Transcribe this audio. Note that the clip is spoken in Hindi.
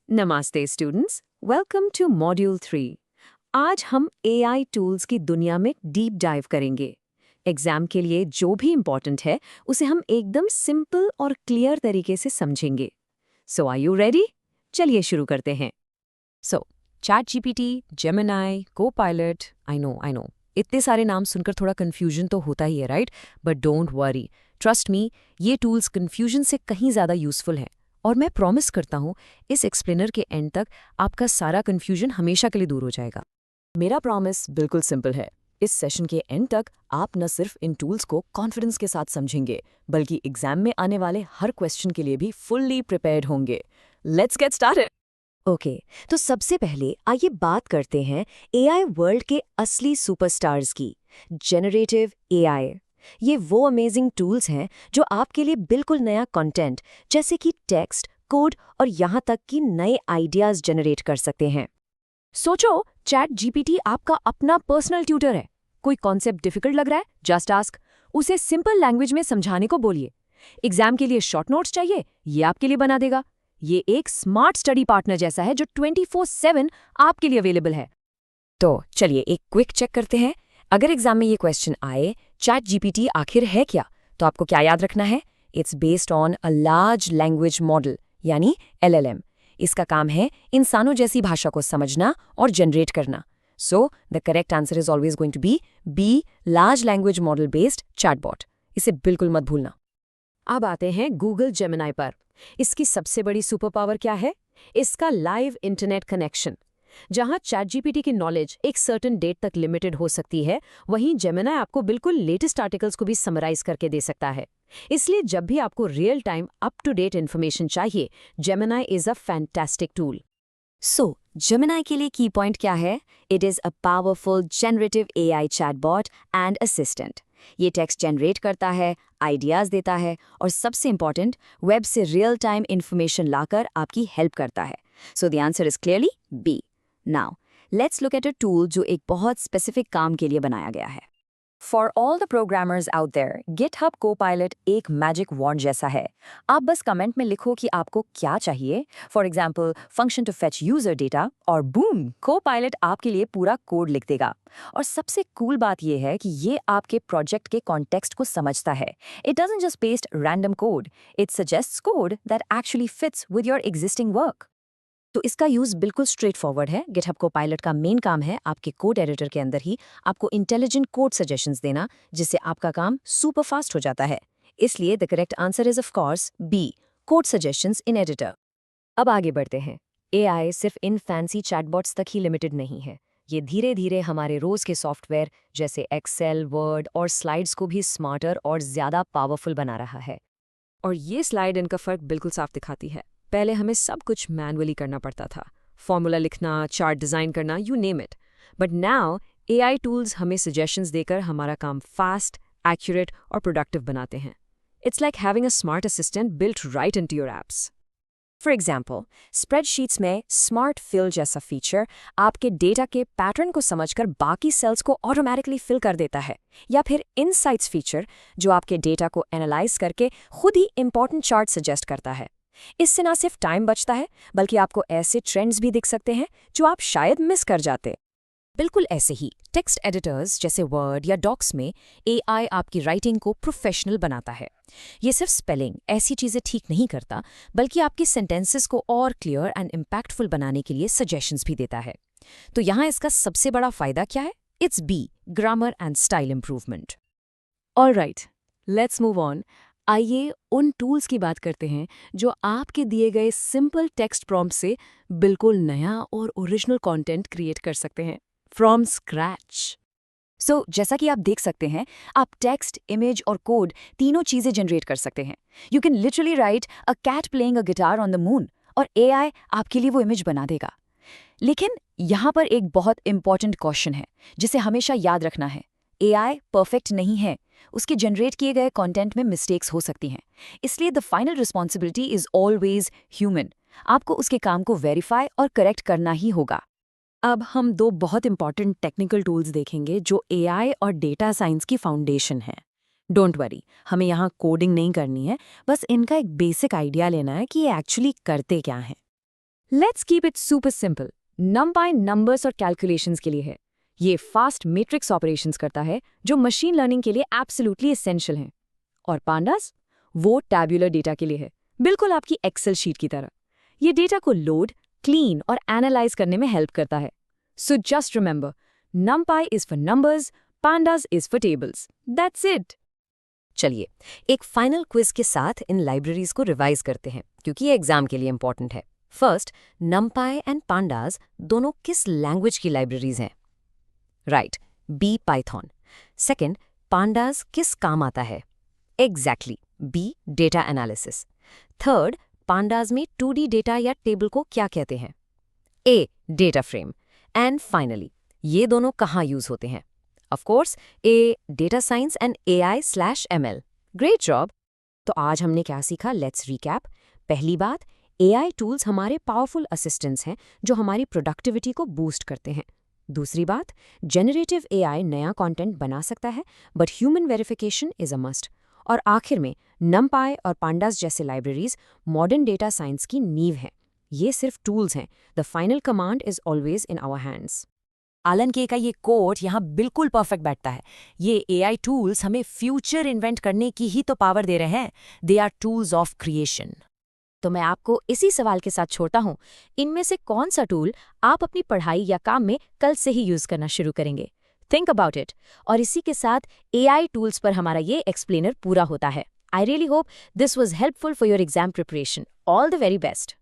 नमस्ते स्टूडेंट्स, वेलकम टू मॉड्यूल 3। आज हम एआई टूल्स की दुनिया में डीप डाइव करेंगे। एग्जाम के लिए जो भी इम्पोर्टेंट है उसे हम एकदम सिंपल और क्लियर तरीके से समझेंगे। So are you ready? चलिए शुरू करते हैं। So ChatGPT, Gemini, Copilot, I know इतने सारे नाम सुनकर थोड़ा कंफ्यूजन तो होता ही है, right? But don't worry, trust me, ये टूल्स कंफ्यूजन से कहीं ज़्यादा यूजफुल हैं। और मैं प्रॉमिस करता हूँ इस एक्सप्लेनर के एंड तक आपका सारा कंफ्यूजन हमेशा के लिए दूर हो जाएगा। मेरा प्रॉमिस बिल्कुल सिंपल है। इस सेशन के एंड तक आप न सिर्फ इन टूल्स को कॉन्फिडेंस के साथ समझेंगे, बल्कि एग्जाम में आने वाले हर क्वेश्चन के लिए भी फुल्ली प्रिपेयर्ड होंगे। Let's get started. ओके, तो सबसे पहले आइए बात करते हैं एआई वर्ल्ड के असली सुपरस्टार्स की, जेनरेटिव एआई। ये वो अमेजिंग टूल्स हैं जो आपके लिए बिल्कुल नया कंटेंट जैसे कि टेक्स्ट, कोड और यहाँ तक कि नए आइडियाज जनरेट कर सकते हैं। सोचो, चैट जीपीटी आपका अपना पर्सनल ट्यूटर है। कोई कॉन्सेप्ट डिफिकल्ट लग रहा है, जस्ट आस्क, उसे सिंपल लैंग्वेज में समझाने को बोलिए। एग्जाम के लिए शॉर्ट नोट्स चाहिए, ये आपके लिए बना देगा। ये एक स्मार्ट स्टडी पार्टनर जैसा है जो 24/7 आपके लिए अवेलेबल है। तो चलिए एक क्विक चेक करते हैं। अगर एग्जाम में ये क्वेश्चन आए, चैट जीपीटी आखिर है क्या, तो आपको क्या याद रखना है? It's based on a large language model, यानी एलएलएम। इसका काम है इंसानों जैसी भाषा को समझना और जनरेट करना। So the correct answer is always going to be large language model based chatbot. इसे बिल्कुल मत भूलना। अब आते हैं गूगल जेमिनाई पर। इसकी सबसे बड़ी सुपर पावर क्या है? इसका लाइव इंटरनेट कनेक्शन। जहां चैट जीपीटी की नॉलेज एक सर्टेन डेट तक लिमिटेड हो सकती है, वहीं जेमिनाई आपको बिल्कुल लेटेस्ट आर्टिकल्स को भी समराइज करके दे सकता है। इसलिए जब भी आपको real time up to date information चाहिए, Gemini is a fantastic tool. So Gemini के लिए की पॉइंट क्या है? It is a powerful generative AI chatbot and assistant. ये टेक्स्ट जनरेट करता है, आइडियाज देता है और सबसे इंपॉर्टेंट, वेब से रियल टाइम इंफॉर्मेशन लाकर आपकी हेल्प करता है। So the answer is clearly B. Now let's look at a tool जो एक बहुत स्पेसिफिक काम के लिए बनाया गया है। For all the programmers out there, GitHub Copilot एक मैजिक वॉन्ड जैसा है। आप बस कमेंट में लिखो कि आपको क्या चाहिए, for example function to fetch user data, और बूम, कोपायलट आपके लिए पूरा कोड लिख देगा। और सबसे कूल बात यह है कि ये आपके प्रोजेक्ट के कॉन्टेक्स्ट को समझता है। It doesn't just paste random code, it suggests code that actually fits with your existing work. तो इसका यूज़ बिल्कुल स्ट्रेट फॉरवर्ड है। गिटहब कोपायलट का मेन काम है आपके कोड एडिटर के अंदर ही आपको इंटेलिजेंट कोड सजेशंस देना, जिससे आपका काम सुपर फास्ट हो जाता है। इसलिए the correct answer is of course B, code suggestions in editor. अब आगे बढ़ते हैं। एआई सिर्फ इन फैंसी चैटबॉट्स तक ही लिमिटेड नहीं है। ये धीरे धीरे हमारे रोज के सॉफ्टवेयर जैसे एक्सेल, वर्ड और स्लाइड्स को भी स्मार्टर और ज़्यादा पावरफुल बना रहा है। और ये स्लाइड इनका फ़र्क बिल्कुल साफ दिखाती है। पहले हमें सब कुछ मैनुअली करना पड़ता था, फॉर्मूला लिखना, चार्ट डिज़ाइन करना, you name it. But now AI tools हमें सजेशंस देकर हमारा काम फास्ट, एक्यूरेट और प्रोडक्टिव बनाते हैं। It's like having a smart assistant built right into your apps. For example, spreadsheets में स्मार्ट फिल जैसा फीचर आपके डेटा के पैटर्न को समझकर बाकी सेल्स को ऑटोमेटिकली फिल कर देता है। या फिर इनसाइट्स फीचर जो आपके डेटा को एनालाइज करके खुद ही इंपॉर्टेंट चार्ट सजेस्ट करता है। इससे ना सिर्फ टाइम बचता है, बल्कि आपको ऐसे ट्रेंड्स भी दिख सकते हैं जो आप शायद मिस कर जाते। बिल्कुल ऐसे ही टेक्स्ट एडिटर्स जैसे वर्ड या डॉक्स में एआई आपकी राइटिंग को प्रोफेशनल बनाता है। ये सिर्फ स्पेलिंग ऐसी चीज़ें ठीक नहीं करता, बल्कि आपकी सेंटेंसेस को और क्लियर एंड इम्पैक्टफुल बनाने के लिए सजेशंस भी देता है। तो यहाँ इसका सबसे बड़ा फायदा क्या है? It's B, grammar and style improvement. Alright, let's move on. आइए उन टूल्स की बात करते हैं जो आपके दिए गए सिंपल टेक्स्ट प्रॉम्प्ट से बिल्कुल नया और ओरिजिनल कंटेंट क्रिएट कर सकते हैं फ्रॉम स्क्रैच। जैसा कि आप देख सकते हैं, आप टेक्स्ट, इमेज और कोड तीनों चीजें जनरेट कर सकते हैं। You can literally write a cat playing a guitar on the moon और एआई आपके लिए वो इमेज बना देगा। लेकिन यहाँ पर एक बहुत इंपॉर्टेंट क्वेश्चन है जिसे हमेशा याद रखना है। एआई परफेक्ट नहीं है, उसके जनरेट किए गए कंटेंट में मिस्टेक्स हो सकती हैं। इसलिए the final responsibility is always human. आपको उसके काम को वेरीफाई और करेक्ट करना ही होगा। अब हम दो बहुत इंपॉर्टेंट टेक्निकल टूल्स देखेंगे जो एआई और डेटा साइंस की फाउंडेशन है। डोंट वरी, हमें यहाँ कोडिंग नहीं करनी है, बस इनका एक बेसिक आइडिया लेना है कि ये एक्चुअली करते क्या हैं। Let's keep it super simple. NumPy numbers और कैलकुलेशंस के लिए है। ये फास्ट मैट्रिक्स ऑपरेशंस करता है जो मशीन लर्निंग के लिए एब्सोल्युटली एसेंशियल हैं। और पांडास, वो टैब्यूलर डेटा के लिए है, बिल्कुल आपकी एक्सेल शीट की तरह। ये डेटा को लोड, क्लीन और एनालाइज करने में हेल्प करता है। So just remember, NumPy is for numbers, pandas is for tables. That's it. चलिए, एक फाइनल क्विज के साथ इन लाइब्रेरीज को रिवाइज करते हैं, क्योंकि ये एग्जाम के लिए इंपॉर्टेंट है। फर्स्ट, NumPy एंड पांडास दोनों किस लैंग्वेज की लाइब्रेरीज हैं? Right, B Python. Second, Pandas किस काम आता है? Exactly, B data analysis. Third, Pandas में 2D डेटा या टेबल को क्या कहते हैं? A data frame. And finally, ये दोनों कहाँ यूज होते हैं? Of course, A data science and AI/ML। Great job. तो आज हमने क्या सीखा? Let's recap. पहली बात, AI टूल्स हमारे पावरफुल असिस्टेंट्स हैं जो हमारी प्रोडक्टिविटी को बूस्ट करते हैं। दूसरी बात, जेनरेटिव AI नया कंटेंट बना सकता है, but human verification is a must. और आखिर में, NumPy और पांडास जैसे लाइब्रेरीज मॉडर्न डेटा साइंस की नींव हैं। ये सिर्फ टूल्स हैं। The final command is always in our hands. आलन के का ये कोट यहाँ बिल्कुल परफेक्ट बैठता है। ये AI टूल्स हमें फ्यूचर इन्वेंट करने की ही तो पावर दे रहे हैं। They are tools of creation. तो मैं आपको इसी सवाल के साथ छोड़ता हूँ, इनमें से कौन सा टूल आप अपनी पढ़ाई या काम में कल से ही यूज करना शुरू करेंगे? Think about it. और इसी के साथ AI टूल्स पर हमारा ये एक्सप्लेनर पूरा होता है। I really hope this was helpful for your exam preparation. All the very best.